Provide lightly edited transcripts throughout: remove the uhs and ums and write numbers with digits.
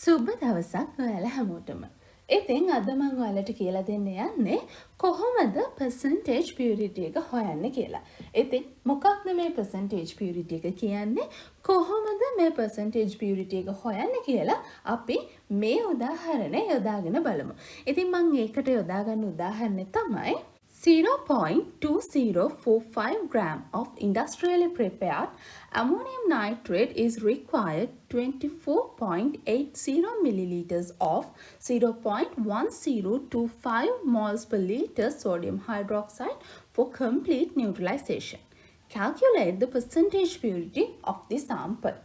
සුබ දවසක් ඔයාලා හැමෝටම. ඉතින් අද මම ඔයාලට කියලා දෙන්න යන්නේ කොහොමද percentage purity එක හොයන්න කියලා. ඉතින් මොකක්ද මේ percentage purity එක කියන්නේ? කොහොමද මේ percentage purity එක හොයන්න කියලා අපි මේ උදාහරණය යොදාගෙන බලමු. ඉතින් මම ඒකට යොදා ගන්න උදාහරණය තමයි 0.2045 gram of industrially prepared ammonium nitrate is required 24.80 milliliters of 0.1025 moles per liter sodium hydroxide for complete neutralization. Calculate the percentage purity of the sample.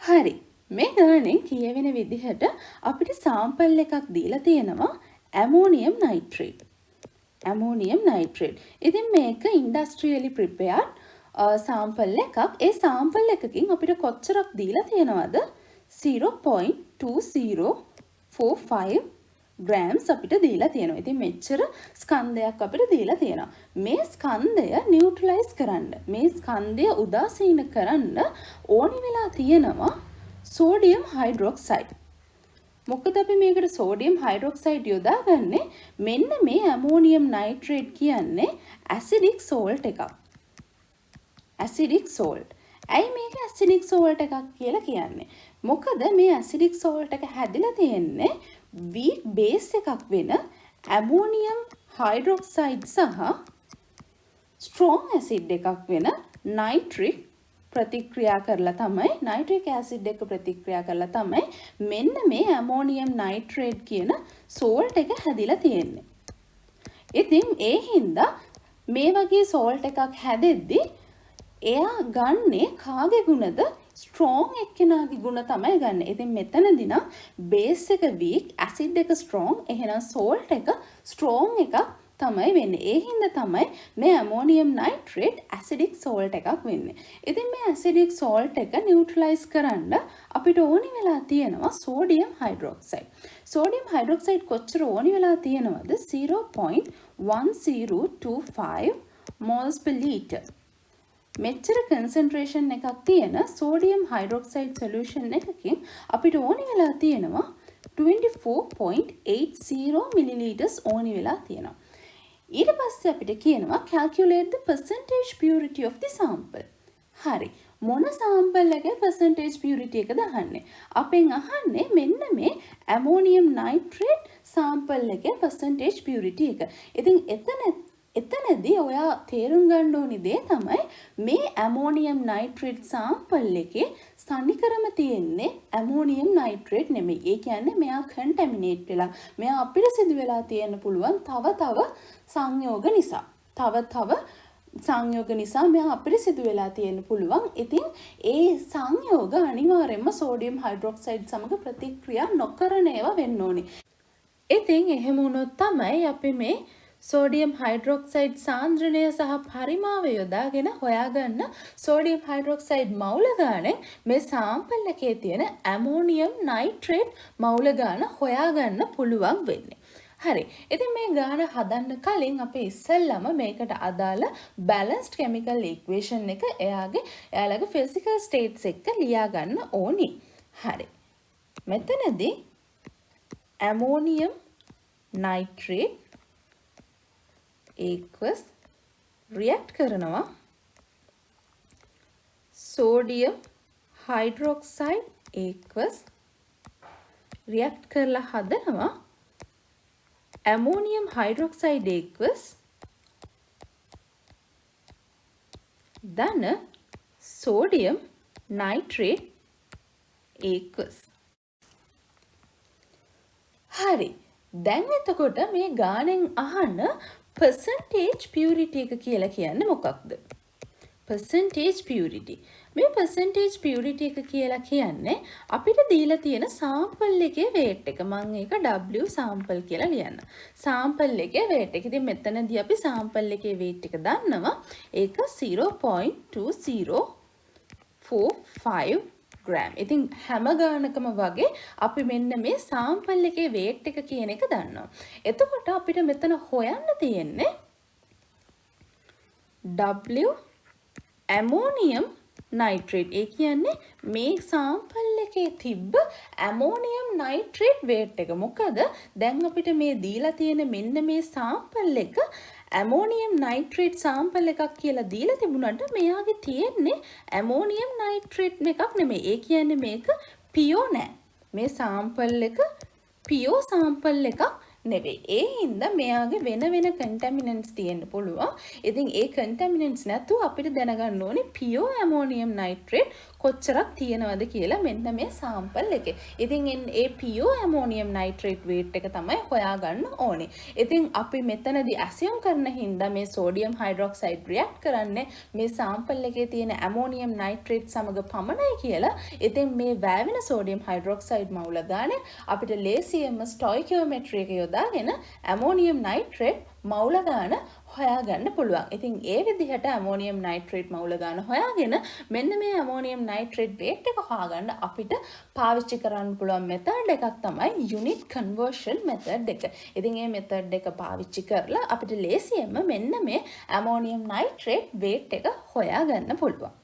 හරි. මේ ගණනෙන් කියවෙන විදිහට අපිට sample එකක් දීලා තියෙනවා ammonium nitrate. ammonium nitrate. ඉතින් මේක industrially prepared sample එකක්. ඒ sample එකකින් අපිට කොච්චරක් දීලා තියෙනවද? 0.2045 grams අපිට දීලා තියෙනවා. ඉතින් මෙච්චර ස්කන්ධයක් අපිට දීලා තියෙනවා. මේ ස්කන්ධය නියුට්‍රලයිස් කරන්න, මේ ස්කන්ධය උදාසීන කරන්න ඕනි වෙලා තියෙනවා sodium hydroxide. මොකද අපි මේකට sodium hydroxide යොදාගන්නේ මෙන්න මේ ammonium nitrate කියන්නේ acidic salt එකක්. acidic salt. ඇයි මේක acidic salt එකක් කියලා කියන්නේ? මොකද මේ acidic salt එක හැදිලා තියෙන්නේ weak base එකක් වෙන ammonium hydroxide සහ strong acid එකක් වෙන nitric ප්‍රතික්‍රියා කරලා තමයි nitric acid එක ප්‍රතික්‍රියා කරලා තමයි මෙන්න මේ ammonium nitrate කියන salt එක හැදිලා තියෙන්නේ. ඉතින් ඒ හින්දා මේ වගේ salt එකක් හැදෙද්දී එයා ගන්නේ කාගේ ගුණද? strong එක්කෙනාගේ ගුණ තමයි ගන්න. ඉතින් මෙතනදී නම් base එක weak, acid එක strong, එහෙනම් salt එක strong එකක් තමයි වෙන්නේ. ඒ හින්දා තමයි මේ ammonium nitrate acidic salt එකක් වෙන්නේ. ඉතින් මේ acidic salt එක neutralize කරන්න අපිට ඕනි වෙලා තියෙනවා sodium hydroxide. sodium hydroxide කොච්චර ඕනි වෙලා තියෙනවද? 0.1025 moles per liter. මෙච්චර concentration එකක් තියෙන sodium hydroxide solution එකකින් අපිට ඕනි වෙලා තියෙනවා 24.80 milliliters ඕනි වෙලා තියෙනවා. ඊට පස්සේ අපිට කියනවා calculate the percentage purity of the sample. හරි. මොන sample එකේ percentage purity එකද අහන්නේ? අපෙන් අහන්නේ මෙන්න මේ ammonium nitrate sample එකේ percentage purity එක. ඉතින් එතනදී ඔයා තේරුම් ගන්න ඕනි දේ තමයි මේ ammonium nitrate sample එකේ සනිකරම තියෙන්නේ ammonium nitrate නෙමෙයි. ඒ කියන්නේ මෙයා contaminate වෙලා, මෙයා අපිරිසිදු වෙලා තියෙන්න පුළුවන් තව සංයෝග නිසා. තව සංයෝග නිසා මෙයා අපිරිසිදු වෙලා තියෙන්න පුළුවන්. ඉතින් ඒ සංයෝග අනිවාර්යයෙන්ම sodium hydroxide සමග ප්‍රතික්‍රියා නොකරන ඒවා වෙන්න ඕනේ. ඉතින් එහෙම වුණොත් තමයි අපි මේ sodium hydroxide සාන්ද්‍රණය සහ පරිමාව යොදාගෙන හොයාගන්න sodium hydroxide මවුල ගානෙන් මේ sample එකේ තියෙන ammonium nitrate මවුල ගාන හොයාගන්න පුළුවන් වෙන්නේ. හරි. ඉතින් මේ ගාන හදන්න කලින් අපි ඉස්සෙල්ලම මේකට අදාළ balanced chemical equation එක එයාලගේ physical states එක්ක ලියා ගන්න ඕනි. හරි. මෙතනදී ammonium nitrate equals react කරනවා sodium hydroxide equals react කරලා හදනවා ammonium hydroxide equals ධන sodium nitrate equals. හරි. දැන් එතකොට මේ ගානෙන් අහන percentage purity එක කියලා කියන්නේ මොකක්ද? percentage purity. මේ percentage purity එක කියලා කියන්නේ අපිට දීලා තියෙන sample එකේ weight එක. මම ඒක W sample කියලා ලියන්න. sample එකේ weight එක. ඉතින් මෙතනදී අපි sample එකේ weight එක දන්නවා. ඒක 0.2045 gram. ඉතින් හැම ගානකම වගේ අපි මෙන්න මේ sample එකේ weight එක කියන එක දන්නවා. එතකොට අපිට මෙතන හොයන්න තියෙන්නේ W ammonium නයිට්‍රේට්. ඒ කියන්නේ මේ සාම්පල් එකේ තිබ්බ ඇමෝනියම් නයිට්‍රේට් වේට් එක. මොකද දැන් අපිට මේ දීලා තියෙන මෙන්න මේ සාම්පල් එක ඇමෝනියම් නයිට්‍රේට් සාම්පල් එකක් කියලා දීලා තිබුණාට මෙයාගේ තියෙන්නේ ඇමෝනියම් නයිට්‍රේට් එකක් නෙමෙයි. ඒ කියන්නේ මේක පියෝ නෑ. මේ සාම්පල් එක පියෝ සාම්පල් එකක් නෙවෙයි. ඒ හින්දා මෙයාගේ වෙන වෙන කන්ටැමිනන්ට්ස් තියෙන්න පුළුවන්. ඉතින් ඒ කන්ටැමිනන්ට්ස් නැතුව අපිට දැනගන්න ඕනේ පියෝ ඇමෝනියම් නයිට්‍රේට් කොච්චරක් තියෙනවද කියලා මෙන්න මේ සාම්පල් එකේ. ඉතින් ඒ පියෝ ඇමෝනියම් නයිට්‍රේට් වේට් එක තමයි හොයාගන්න ඕනේ. ඉතින් අපි මෙතනදී ඇසියුම් කරන හින්දා මේ සෝඩියම් හයිඩ්‍රොක්සයිඩ් රියැක්ට් කරන්නේ මේ සාම්පල් එකේ තියෙන ඇමෝනියම් නයිට්‍රේට් සමග පමණයි කියලා. ඉතින් මේ වැවෙන සෝඩියම් හයිඩ්‍රොක්සයිඩ් මවුල ගානේ අපිට ලේසියෙන්ම ස්ටොයිකියෝමෙට්‍රි එක යොදාගෙන ඇමෝනියම් නයිට්‍රේට් මවුල ගාන හොයාගන්න පුළුවන්. ඉතින් ඒ විදිහට ඇමෝනියම් නයිට්‍රේට් මවුල ගාන හොයාගෙන මෙන්න මේ ඇමෝනියම් නයිට්‍රේට් වේට් එක හොයාගන්න අපිට පාවිච්චි කරන්න පුළුවන් මෙතඩ් එකක් තමයි යුනිට් කන්වර්ෂන් මෙතඩ් එක. ඉතින් මේ මෙතඩ් එක පාවිච්චි කරලා අපිට ලේසියෙන්ම මෙන්න මේ ඇමෝනියම් නයිට්‍රේට් වේට් එක හොයාගන්න පුළුවන්.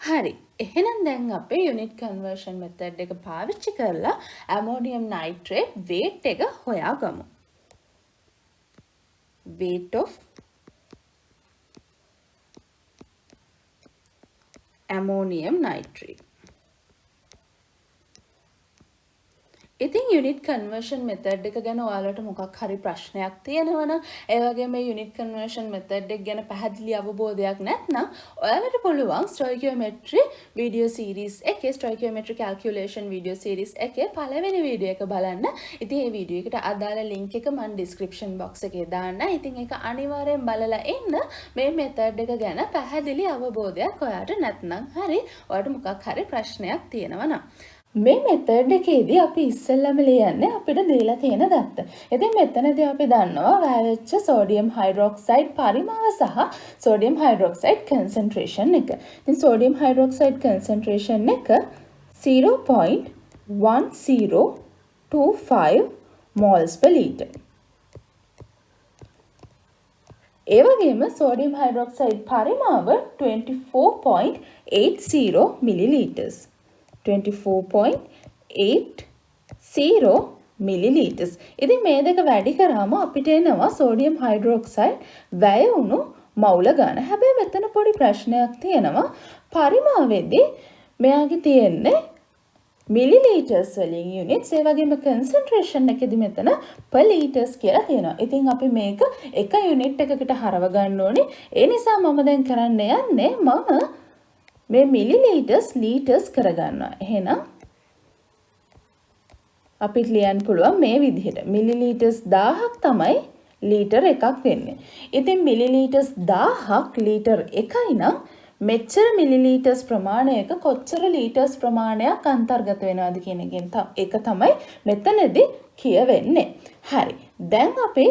හරි. එහෙනම් දැන් අපේ යුනිට් කන්වර්ෂන් මෙතඩ් එක පාවිච්චි කරලා ඇමෝනියම් නයිට්‍රේට් වේට් එක හොයාගමු. weight of ammonium nitrate. ඉතින් යුනිට් කන්වර්ෂන් මෙතඩ් එක ගැන ඔයාලට මොකක් හරි ප්‍රශ්නයක් තියෙනවනම් ඒ වගේම මේ යුනිට් කන්වර්ෂන් මෙතඩ් එක ගැන පැහැදිලි අවබෝධයක් නැත්නම් ඔයාලට පුළුවන් ස්ටොයිකියෝමෙට්‍රි වීඩියෝ සීරීස් එකේ ස්ටොයිකියෝමෙට්‍රි කැල්කියුලේෂන් වීඩියෝ සීරීස් එකේ පළවෙනි වීඩියෝ එක බලන්න. ඉතින් මේ වීඩියෝ එකට අදාළ ලින්ක් එක මම ඩිස්ක්‍රිප්ෂන් බොක්ස් එකේ දාන්න. ඉතින් ඒක අනිවාර්යෙන් බලලා එන්න මේ මෙතඩ් එක ගැන පැහැදිලි අවබෝධයක් ඔයාලට නැත්නම් හරි ඔයාලට මොකක් හරි ප්‍රශ්නයක් තියෙනවා නම් මේ මෙතඩ් එකේදී අපි ඉස්සෙල්ලාම ලියන්නේ අපිට දීලා තියෙන දත්ත. ඉතින් මෙතනදී අපි දන්නවා වැවෙච්ච සෝඩියම් හයිඩ්‍රොක්සයිඩ් පරිමාව සහ සෝඩියම් හයිඩ්‍රොක්සයිඩ් කන්සන්ට්‍රේෂන් එක. ඉතින් සෝඩියම් හයිඩ්‍රොක්සයිඩ් කන්සන්ට්‍රේෂන් එක 0.1025 moles per liter. ඒ වගේම සෝඩියම් හයිඩ්‍රොක්සයිඩ් පරිමාව 24.80 milliliters. 24.80 milliliters. ඉතින් මේ දෙක වැඩි කරාම අපිට එනවා සෝඩියම් හයිඩ්‍රොක්සයිඩ් වැය වුණු මවුල ගන්න. හැබැයි මෙතන පොඩි ප්‍රශ්නයක් තියෙනවා. පරිමාවෙදී මෙයාගේ තියෙන්නේ මිලිලීටර්ස් වලින් යුනිට්ස් ඒ වගේම කන්සන්ට්‍රේෂන් එකේදී මෙතන per liters කියලා තියෙනවා. ඉතින් අපි මේක එක යුනිට් එකකට හරව ගන්න ඕනේ. ඒ නිසා මම දැන් කරන්න යන්නේ මේ මිලිලීටර්ස් ලීටර්ස් කරගන්නවා. එහෙනම් අපිට ලියන්න පුළුවන් මේ විදිහට. මිලිලීටර්ස් 1000ක් තමයි ලීටර් එකක් වෙන්නේ. ඉතින් මිලිලීටර්ස් 1000ක් ලීටර් එකයි නම් මෙච්චර මිලිලීටර්ස් ප්‍රමාණයක කොච්චර ලීටර්ස් ප්‍රමාණයක් අන්තර්ගත වෙනවද කියන එක තමයි මෙතනදී කියවෙන්නේ. හරි. දැන් අපි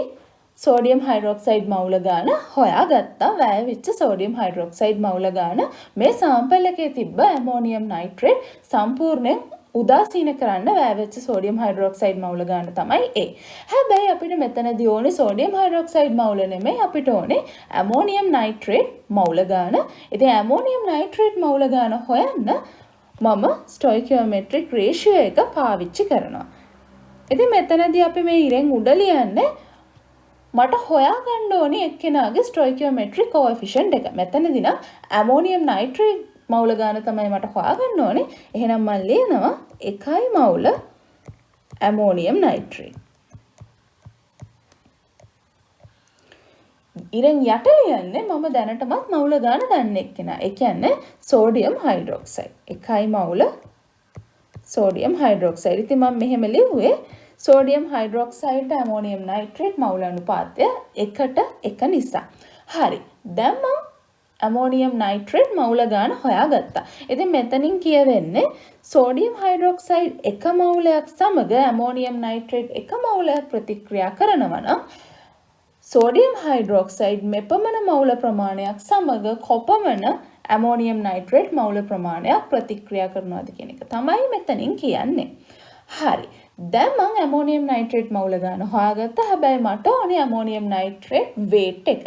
සෝඩියම් හයිඩ්‍රොක්සයිඩ් මවුල ගාන හොයාගත්තා. වැය වෙච්ච සෝඩියම් හයිඩ්‍රොක්සයිඩ් මවුල ගාන මේ සාම්පල් එකේ තිබ්බ ඇමෝනියම් නයිට්‍රේට් සම්පූර්ණයෙන් උදාසීන කරන්න වැය වෙච්ච සෝඩියම් හයිඩ්‍රොක්සයිඩ් මවුල ගාන තමයි ඒ. හැබැයි අපිට මෙතනදී ඕනේ සෝඩියම් හයිඩ්‍රොක්සයිඩ් මවුල නෙමෙයි අපිට ඕනේ ඇමෝනියම් නයිට්‍රේට් මවුල ගාන. ඉතින් ඇමෝනියම් නයිට්‍රේට් මවුල ගාන හොයන්න මම ස්ටොයිකියෝමෙට්‍රික් රේෂියෝ එක පාවිච්චි කරනවා. ඉතින් මෙතනදී අපි මේ ඉරෙන් උඩ ලියන්නේ මට හොයාගන්න ඕනේ එක්කෙනාගේ ස්ටොයිකියෝමෙට්‍රික් කෝඑෆිෂන්ට් එක. මෙතනදී නම් ඇමෝනියම් නයිට්‍රේට් මවුල ගාන තමයි මට හොයාගන්න ඕනේ. එහෙනම් මම ලියනවා 1 මවුල ඇමෝනියම් නයිට්‍රේට්. ඉරෙන් යට ලියන්නේ මම දැනටමත් මවුල ගාන දන්නේ එක්කෙනා. ඒ කියන්නේ සෝඩියම් හයිඩ්‍රොක්සයිඩ්. 1 මවුල සෝඩියම් හයිඩ්‍රොක්සයිඩ්. ඉතින් මම මෙහෙම ලිව්වේ සෝඩියම් හයිඩ්‍රොක්සයිඩ් ඇමෝනියම් නයිට්‍රේට් මවුල අනුපාතය 1:1 නිසා. හරි. දැන් මම ඇමෝනියම් නයිට්‍රේට් මවුල ගාන හොයාගත්තා. ඉතින් මෙතනින් කියවෙන්නේ සෝඩියම් හයිඩ්‍රොක්සයිඩ් 1 මවුලයක් සමග ඇමෝනියම් නයිට්‍රේට් 1 මවුලයක් ප්‍රතික්‍රියා කරනවා නම් සෝඩියම් හයිඩ්‍රොක්සයිඩ් මෙපමණ මවුල ප්‍රමාණයක් සමග කොපමණ ඇමෝනියම් නයිට්‍රේට් මවුල ප්‍රමාණයක් ප්‍රතික්‍රියා කරනවාද කියන එක තමයි මෙතනින් කියන්නේ. හරි. දැන් මම ඇමෝනියම් නයිට්‍රේට් මවුල ගාන හොයාගත්තා. හැබැයි මට ඕනේ ඇමෝනියම් නයිට්‍රේට් වේට් එක.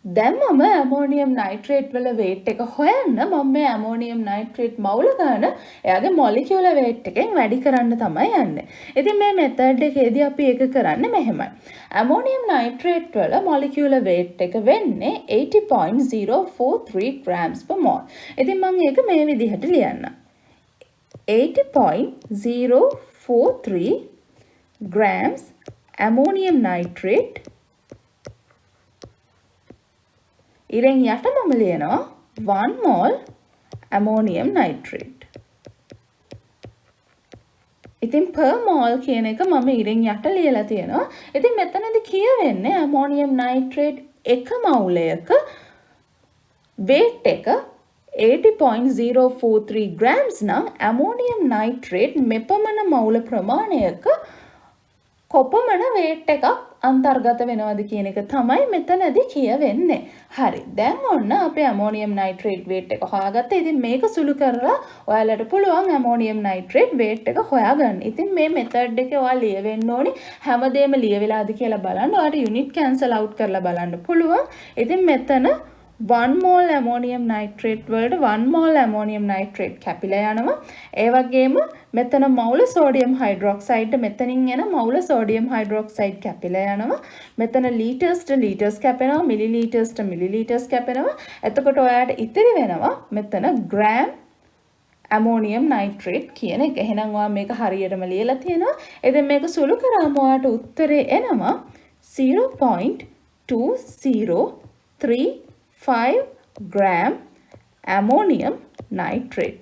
දැන් මම ඇමෝනියම් නයිට්‍රේට් වල weight එක හොයන්න මම මේ ඇමෝනියම් නයිට්‍රේට් මවුල ගන්න එයාගේ මොලිකියුලර් weight එකෙන් වැඩි කරන්න තමයි යන්නේ. ඉතින් මේ මෙතඩ් එකේදී අපි ඒක කරන්නේ මෙහෙමයි. ඇමෝනියම් නයිට්‍රේට් වල මොලිකියුලර් weight එක වෙන්නේ 80.043 grams per mole. ඉතින් මම ඒක මේ විදිහට ලියන්නම්. 80.043 grams ammonium nitrate ඉරෙන් යට මම ලියනවා 1 mole ammonium nitrate. ඉතින් per mole කියන එක මම ඉරෙන් යට ලියලා තියෙනවා. ඉතින් මෙතනදී කියවෙන්නේ ammonium nitrate එක මවුලයක weight එක 80.043 grams නම් ammonium nitrate මෙපමණ මවුල ප්‍රමාණයක කොපමණ weight එකක් අන්තර්ගත වෙනවද කියන එක තමයි මෙතනදී කියවෙන්නේ. හරි. දැන් ඔන්න අපේ ammonium nitrate weight එක හොයාගත්තා. ඉතින් මේක සුළු කරලා ඔයාලට පුළුවන් ammonium nitrate weight එක හොයාගන්න. ඉතින් මේ method එකේ ඔයාලා ලියවෙන්න ඕනි හැමදේම ලියවිලාද කියලා බලන්න. ඔයාලට unit cancel out කරලා බලන්න පුළුවන්. ඉතින් මෙතන 1 mole ammonium nitrate වලට 1 mole ammonium nitrate කැපිලා යනවා. ඒ වගේම මෙතන මවුල sodium hydroxide මෙතනින් එන මවුල sodium hydroxide කැපිලා යනවා. මෙතන liters කැපෙනවා, milliliters කැපෙනවා. එතකොට ඔයාලට ඉතිරි වෙනවා මෙතන gram ammonium nitrate කියන එක. එහෙනම් ඔයා මේක හරියටම ලියලා තියෙනවා. ඉතින් මේක සුළු කරාම ඔයාලට උත්තරේ එනවා 0.2035 gram ammonium nitrate.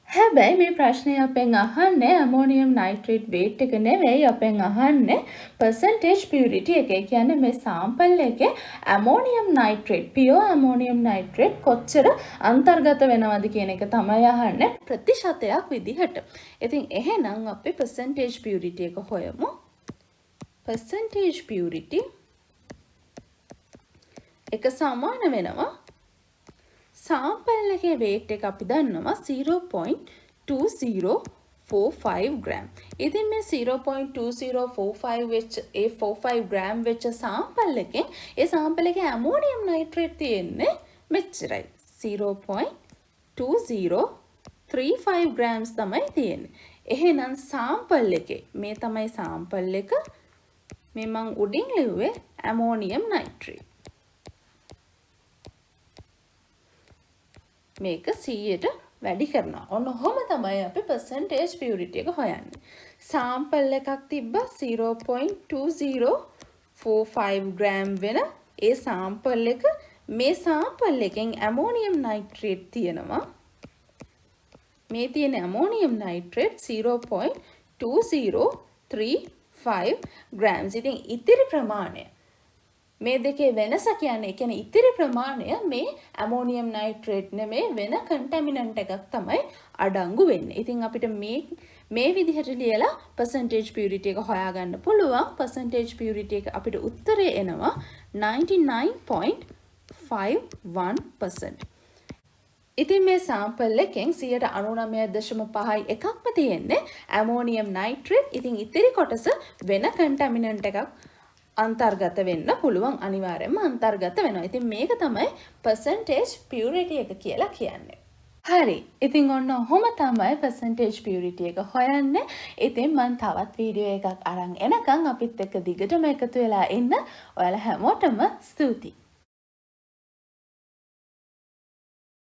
හැබැයි මේ ප්‍රශ්නේ අපෙන් අහන්නේ ammonium nitrate weight එක නෙවෙයි අපෙන් අහන්නේ percentage purity එක. ඒ කියන්නේ මේ sample එකේ ammonium nitrate pure ammonium nitrate කොච්චර අන්තර්ගත වෙනවද කියන එක තමයි අහන්නේ ප්‍රතිශතයක් විදිහට. ඉතින් එහෙනම් අපි percentage purity එක හොයමු. percentage purity එක සමාන වෙනවා sample එකේ weight එක අපි දන්නවා 0.2045 gram. ඉතින් මේ 0.2045 වෙච්ච ඒ 45 gram වෙච්ච sample එකෙන් ඒ sample එකේ ammonium nitrate තියෙන්නේ මෙච්චරයි. 0.2035 grams තමයි තියෙන්නේ. එහෙනම් sample එකේ මේ තමයි sample එක. මේ මං උඩින් ලිව්වේ ammonium nitrate. මේක 100ට වැඩි කරනවා. ඔන්න ඔහොම තමයි අපි percentage purity එක හොයන්නේ. sample එකක් තිබ්බා 0.2045 gram වෙන ඒ sample එක මේ sample එකෙන් ammonium nitrate තියෙනවා. මේ තියෙන ammonium nitrate 0.2035 grams. ඉතින් ඉතිරි ප්‍රමාණය මේ දෙකේ වෙනස කියන්නේ ඉතිරි ප්‍රමාණය මේ ammonium nitrate නෙමේ වෙන contaminant එකක් තමයි අඩංගු වෙන්නේ. ඉතින් අපිට මේ විදිහට ලියලා percentage purity එක හොයාගන්න පුළුවන්. percentage purity එක අපිට උත්තරේ එනවා 99.51%. ඉතින් මේ sample එකෙන් 99.5යි එකක්ම තියෙන්නේ ammonium nitrate. ඉතින් ඉතිරි කොටස වෙන contaminant එකක් අන්තර්ගත වෙන්න පුළුවන් අනිවාර්යයෙන්ම අන්තර්ගත වෙනවා. ඉතින් මේක තමයි percentage purity එක කියලා කියන්නේ. හරි. ඉතින් ඔන්න ඔහොම තමයි percentage purity එක හොයන්නේ. ඉතින් මම තවත් වීඩියෝ එකක් අරන් එනකන් අපිත් එක්ක දිගටම එකතු වෙලා ඉන්න. ඔයාලා හැමෝටම ස්තුතියි.